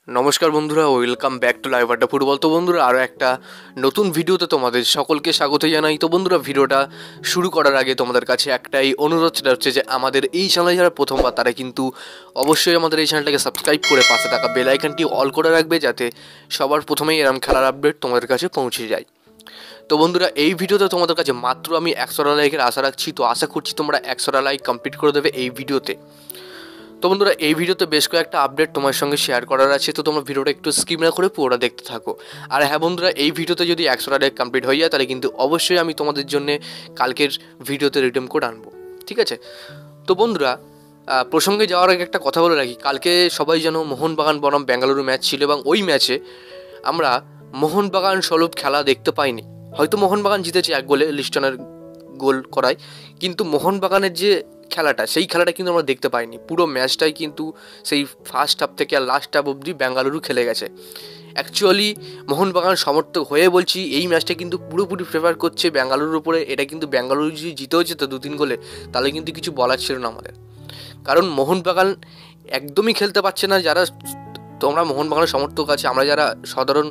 নমস্কার বন্ধুরা, welcome back to live আড্ডা ফুটবল। তো বন্ধুরা, আরও একটা নতুন ভিডিওতে তোমাদের সকলকে স্বাগত জানাই। তো বন্ধুরা, ভিডিওটা শুরু করার আগে তোমাদের কাছে একটাই অনুরোধ, সেটা হচ্ছে যে আমাদের এই চ্যানেলে যারা প্রথমবার তারা কিন্তু অবশ্যই আমাদের এই চ্যানেলটাকে সাবস্ক্রাইব করে পাশে থাকা বেল আইকনটি অল করে রাখবে, যাতে সবার প্রথমেই এরকম খেলার আপডেট তোমাদের কাছে পৌঁছে যায়। তো বন্ধুরা, এই ভিডিওতে তোমাদের কাছে মাত্র আমি 100টা লাইকের আশা রাখছি। তো আশা করছি তোমরা 100টা লাইক কমপ্লিট করে দেবে এই ভিডিওতে। তো বন্ধুরা, এই ভিডিওতে বেশ কয়েকটা আপডেট তোমার সঙ্গে শেয়ার করার আছে, তো তোমরা ভিডিওটা একটু স্কিপ না করে পুরোটা দেখতে থাকো। আর হ্যাঁ বন্ধুরা, এই ভিডিওতে যদি 100টা লাইক কমপ্লিট হয়ে যায় তাহলে কিন্তু অবশ্যই আমি তোমাদের জন্য কালকের ভিডিওতে রিডিম কোড আনবো, ঠিক আছে? তো বন্ধুরা, প্রসঙ্গে যাওয়ার আগে একটা কথা বলে রাখি। কালকে সবাই যেন মোহনবাগান বনাম বেঙ্গালুরু ম্যাচ ছিল, এবং ওই ম্যাচে আমরা মোহনবাগান স্বরূপ খেলা দেখতে পাইনি। হয়তো মোহনবাগান জিতেছে 1 গোলে, লিস্টনের গোল করায়, কিন্তু মোহনবাগানের যে খেলাটা, সেই খেলাটা কিন্তু আমরা দেখতে পাইনি। পুরো ম্যাচটাই কিন্তু সেই ফার্স্ট হাফ থেকে আর লাস্ট হাফ অবধি বেঙ্গালুরু খেলে গেছে। অ্যাকচুয়ালি মোহনবাগান সমর্থক হয়ে বলছি, এই ম্যাচটা কিন্তু পুরোপুরি ফেভার করছে বেঙ্গালুরুর উপরে। এটা কিন্তু বেঙ্গালুরু যদি জিতেও যেত 2-3 গোলে, তাহলে কিন্তু কিছু বলার ছিল না আমাদের। কারণ মোহনবাগান একদমই খেলতে পারছে না। যারা তোমরা মোহনবাগানের সমর্থক আছে, আমরা যারা সাধারণ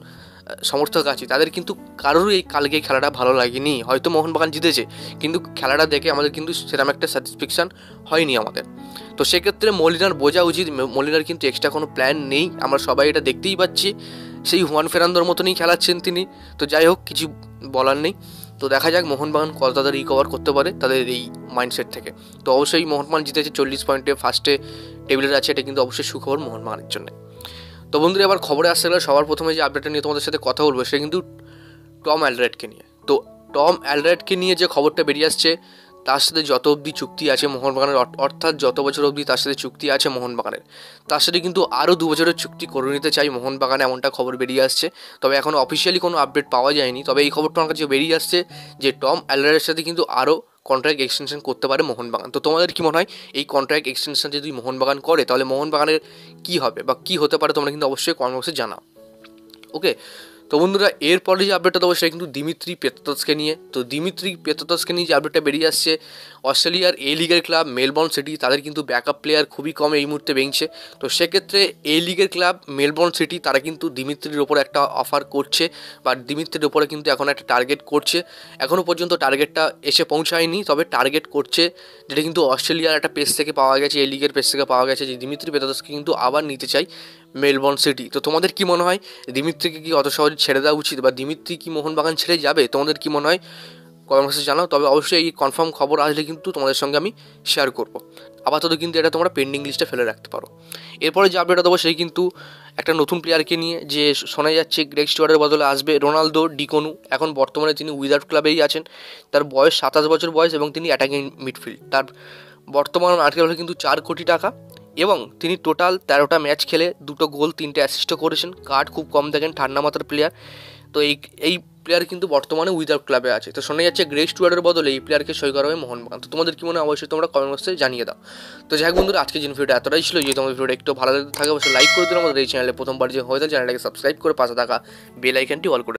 সমর্থক আছি, তাদের কিন্তু কারোরই এই কালকে খেলাটা ভালো লাগেনি। হয়তো মোহনবাগান জিতেছে, কিন্তু খেলাটা দেখে আমাদের কিন্তু সেরকম একটা স্যাটিসফ্যাকশান হয়নি আমাদের। তো সেক্ষেত্রে মলিনার বোঝা উচিত, মলিনার কিন্তু এক্সট্রা কোনো প্ল্যান নেই, আমরা সবাই এটা দেখতেই পাচ্ছি। সেই হুয়ান ফেরান্দোর মতনই খেলাচ্ছেন তিনি। তো যাই হোক, কিছু বলার নেই। তো দেখা যাক মোহনবাগান কত তাদের রিকভার করতে পারে তাদের এই মাইন্ডসেট থেকে। তো অবশ্যই মোহনবাগান জিতেছে 40 পয়েন্টে, ফার্স্টে টেবিলের আছে। এটা কিন্তু অবশ্যই সুখবর মোহনবাগানের জন্য। তো বন্ধুরা, এবার খবরে আসতে গেলে সবার প্রথমে যে আপডেটটা নিয়ে তোমাদের সাথে কথা বলবো, সেটা কিন্তু টম অ্যালডারওয়েটকে নিয়ে। তো টম অ্যালডারওয়েটকে নিয়ে যে খবরটা বেরিয়ে আসছে, তার সাথে যত অবধি চুক্তি আছে মোহনবাগানের, অর্থাৎ যত বছর অবধি তার সাথে চুক্তি আছে মোহনবাগানের, তার সাথে কিন্তু আরও 2 বছরের চুক্তি করে নিতে চাই মোহনবাগান, এমনটা খবর বেরিয়ে আসছে। তবে এখনও অফিসিয়ালি কোনো আপডেট পাওয়া যায়নি। তবে এই খবরটা আমার কাছে বেরিয়ে আসছে যে টম অ্যালডারওয়েটের সাথে কিন্তু আরও কন্ট্রাক্ট এক্সটেনশন করতে পারে মোহনবাগান। তো তোমাদের কী মনে হয়, এই কন্ট্রাক্ট এক্সটেনশন যদি মোহনবাগান করে তাহলে মোহনবাগানের কী হবে বা কী হতে পারে? তোমরা কিন্তু অবশ্যই কমেন্ট বক্সে জানাও, ওকে? তো বন্ধুরা, এরপরে যে আপডেটটা দেবো সেটা কিন্তু দিমিত্রি পেত্রাতসকে নিয়ে। তো দিমিত্রি পেত্রাতসকে নিয়ে যে আপডেটটা বেরিয়ে আসছে, অস্ট্রেলিয়ার এ লিগের ক্লাব মেলবোর্ন সিটি, তাদের কিন্তু ব্যাকআপ প্লেয়ার খুবই কম এই মুহূর্তে বেঞ্চে। তো সেক্ষেত্রে এ লিগের ক্লাব মেলবোর্ন সিটি তারা কিন্তু দিমিত্রির ওপরে একটা অফার করছে, বা দিমিত্রির ওপরে কিন্তু এখন একটা টার্গেট করছে। এখনও পর্যন্ত টার্গেটটা এসে পৌঁছায়নি, তবে টার্গেট করছে, যেটা কিন্তু অস্ট্রেলিয়ার একটা পেজ থেকে পাওয়া গেছে, এ লিগের পেজ থেকে পাওয়া গেছে, যে দিমিত্রি পেত্রাতসকে কিন্তু আবার নিতে চাই মেলবোর্ন সিটি। তো তোমাদের কী মনে হয়, দিমিত্রিকে কি অত সহজে ছেড়ে দেওয়া উচিত, বা দিমিত্রি কি মোহনবাগান ছেড়ে যাবে? তোমাদের কী মনে হয় কমেন্ট বক্সে জানাও। তবে অবশ্যই এই কনফার্ম খবর আসলে কিন্তু তোমাদের সঙ্গে আমি শেয়ার করবো। আপাতত কিন্তু এটা তোমরা পেন্ডিং লিস্টে ফেলে রাখতে পারো। এরপরে যে আপডেটটা দেবো সেই কিন্তু একটা নতুন প্লেয়ারকে নিয়ে, যে শোনা যাচ্ছে গ্রেগ স্টুয়ার্টের বদলে আসবে রোনালদো ডিকোনু। এখন বর্তমানে তিনি উইজার্ড ক্লাবেই আছেন। তার বয়স 27 বছর বয়স, এবং তিনি অ্যাটাকিং মিডফিল্ড। তার বর্তমান মার্কেট ভ্যালু কিন্তু 4 কোটি টাকা, এবং তিনি টোটাল 13টা ম্যাচ খেলে 2টো গোল 3টে অ্যাসিস্টও করেছেন। কার্ড খুব কম দেখেন, ঠান্ডা মাথার প্লেয়ার। তো এই প্লেয়ার কিন্তু বর্তমানে উইদাউট ক্লাবে আছে। তো শোনা যাচ্ছে গ্রেগ স্টুয়ার্টের বদলে এই প্লেয়ারকে সই করা হবে মোহনবাগান। তো তোমাদের কি মনে হয় অবশ্যই তোমরা কমেন্ট বক্সে জানিয়ে দাও। তো যাই হোক বন্ধুরা, আজকে যে ভিডিওটা এতটাই ছিল। যদি তোমাদের ভিডিওটা একটু ভালো লাগে থাকে অবশ্যই লাইক করে দিন। আমাদের এই চ্যানেলে প্রথমবার যে হয়ে যায় চ্যানেলটাকে সাবস্ক্রাইব করে পাশে থাকা বেল আইকনটি অল করে